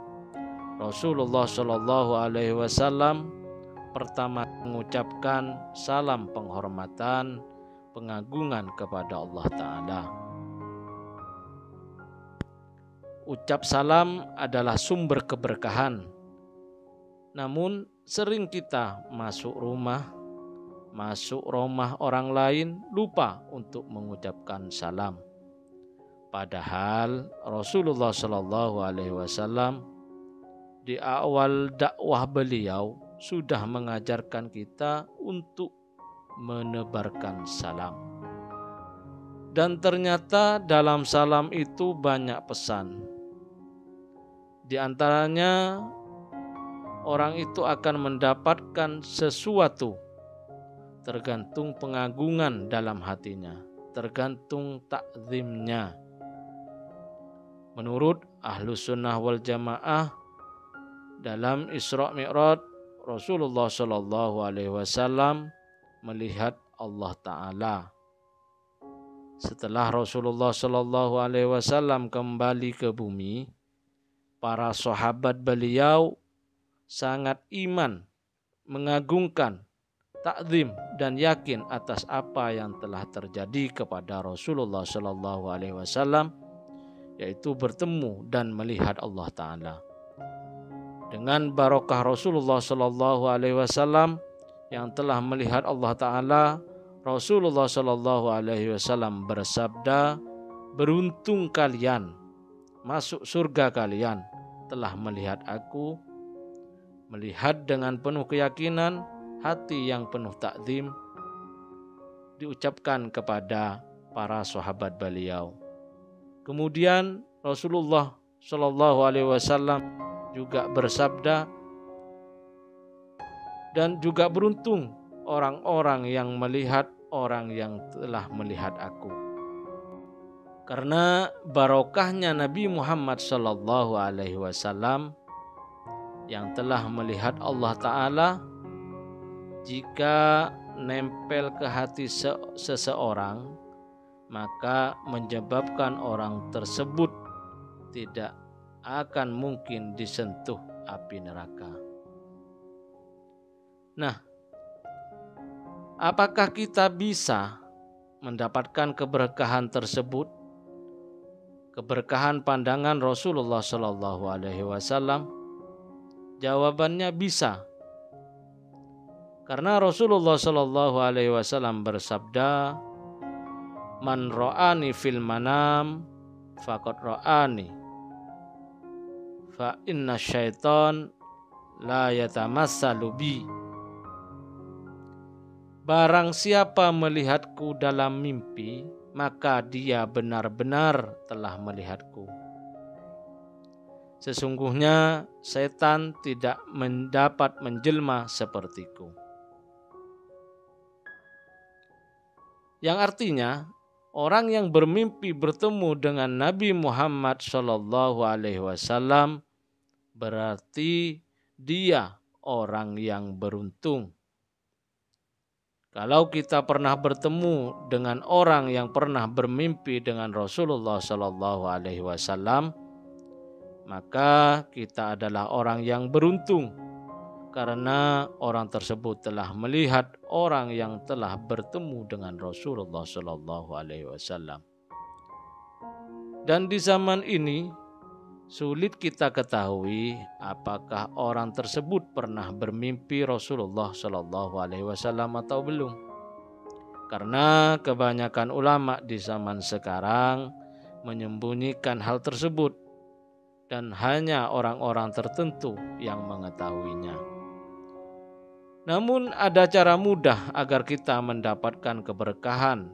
Rasulullah SAW pertama mengucapkan salam penghormatan, pengagungan kepada Allah Ta'ala. Ucap salam adalah sumber keberkahan. Namun sering kita masuk rumah orang lain lupa untuk mengucapkan salam. Padahal Rasulullah SAW di awal dakwah beliau sudah mengajarkan kita untuk menebarkan salam. Dan ternyata dalam salam itu banyak pesan. Di antaranya orang itu akan mendapatkan sesuatu tergantung pengagungan dalam hatinya, tergantung takzimnya. Menurut Ahlus Sunnah wal Jamaah, dalam Isra Mi'raj Rasulullah SAW melihat Allah Ta'ala. Setelah Rasulullah SAW kembali ke bumi, para sahabat beliau sangat iman, mengagungkan, takzim dan yakin atas apa yang telah terjadi kepada Rasulullah SAW, yaitu bertemu dan melihat Allah Ta'ala. Dengan barokah Rasulullah SAW yang telah melihat Allah Ta'ala, Rasulullah SAW bersabda, beruntung kalian, masuk surga kalian telah melihat aku, melihat dengan penuh keyakinan, hati yang penuh takzim, diucapkan kepada para sahabat beliau. Kemudian Rasulullah SAW juga bersabda, dan juga beruntung orang-orang yang melihat orang yang telah melihat aku. Karena barokahnya Nabi Muhammad SAW yang telah melihat Allah Ta'ala, jika nempel ke hati seseorang, maka menyebabkan orang tersebut tidak akan mungkin disentuh api neraka. Nah, apakah kita bisa mendapatkan keberkahan tersebut? Keberkahan pandangan Rasulullah Shallallahu Alaihi Wasallam? Jawabannya bisa. Karena Rasulullah Shallallahu Alaihi Wasallam bersabda, "Man ro'ani fil manam, faqad ro'ani. Fa inna syaiton la yatamassalu bi." Barang siapa melihatku dalam mimpi, maka dia benar-benar telah melihatku. Sesungguhnya setan tidak mendapat menjelma sepertiku. Yang artinya, orang yang bermimpi bertemu dengan Nabi Muhammad SAW berarti dia orang yang beruntung. Kalau kita pernah bertemu dengan orang yang pernah bermimpi dengan Rasulullah SAW, maka kita adalah orang yang beruntung karena orang tersebut telah melihat orang yang telah bertemu dengan Rasulullah SAW. Dan di zaman ini sulit kita ketahui apakah orang tersebut pernah bermimpi Rasulullah SAW atau belum. Karena kebanyakan ulama di zaman sekarang menyembunyikan hal tersebut dan hanya orang-orang tertentu yang mengetahuinya. Namun ada cara mudah agar kita mendapatkan keberkahan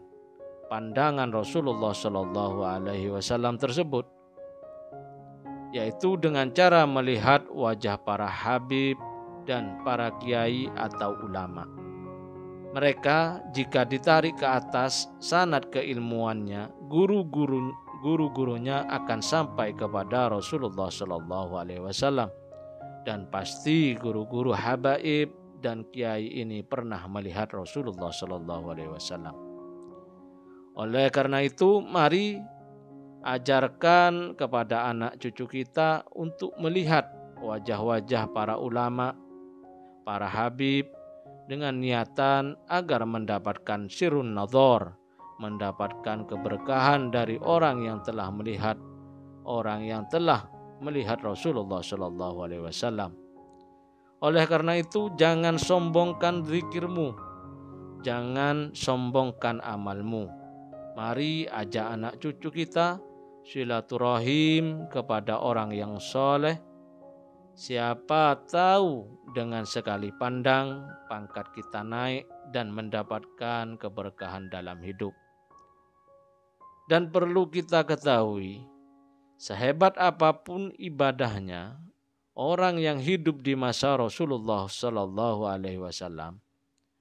pandangan Rasulullah SAW tersebut, yaitu dengan cara melihat wajah para habib dan para kiai atau ulama. Mereka jika ditarik ke atas sanad keilmuannya, guru-gurunya akan sampai kepada Rasulullah SAW. Dan pasti guru-guru habaib dan kiai ini pernah melihat Rasulullah SAW. Oleh karena itu, mari ajarkan kepada anak cucu kita untuk melihat wajah-wajah para ulama, para habib dengan niatan agar mendapatkan sirrun nadhar, mendapatkan keberkahan dari orang yang telah melihat Rasulullah SAW. Oleh karena itu, jangan sombongkan zikirmu, jangan sombongkan amalmu. Mari ajak anak cucu kita silaturahim kepada orang yang soleh. Siapa tahu dengan sekali pandang pangkat kita naik dan mendapatkan keberkahan dalam hidup. Dan perlu kita ketahui, sehebat apapun ibadahnya, orang yang hidup di masa Rasulullah SAW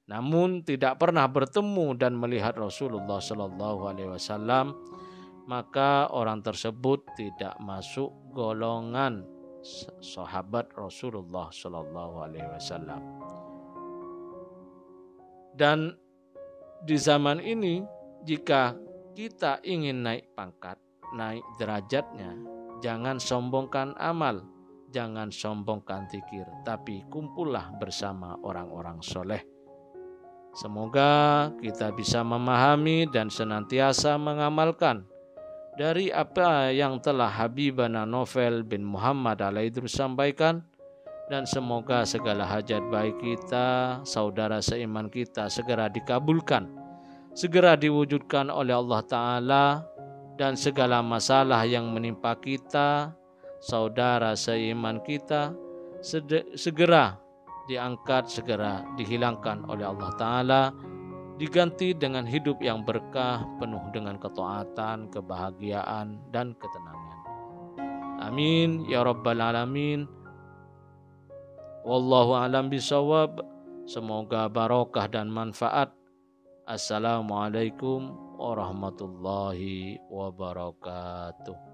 namun tidak pernah bertemu dan melihat Rasulullah SAW, maka orang tersebut tidak masuk golongan sahabat Rasulullah SAW. Dan di zaman ini, jika kita ingin naik pangkat, naik derajatnya, jangan sombongkan amal, jangan sombongkan zikir, tapi kumpullah bersama orang-orang soleh. Semoga kita bisa memahami dan senantiasa mengamalkan dari apa yang telah Habibana Novel bin Muhammad Alaidrus sampaikan, dan semoga segala hajat baik kita, saudara seiman kita segera dikabulkan, segera diwujudkan oleh Allah Ta'ala, dan segala masalah yang menimpa kita, saudara seiman kita, segera diangkat, segera dihilangkan oleh Allah Ta'ala, diganti dengan hidup yang berkah, penuh dengan ketaatan, kebahagiaan, dan ketenangan. Amin ya rabbal alamin. Wallahu a'lam bishawab. Semoga barokah dan manfaat. Assalamualaikum warahmatullahi wabarakatuh.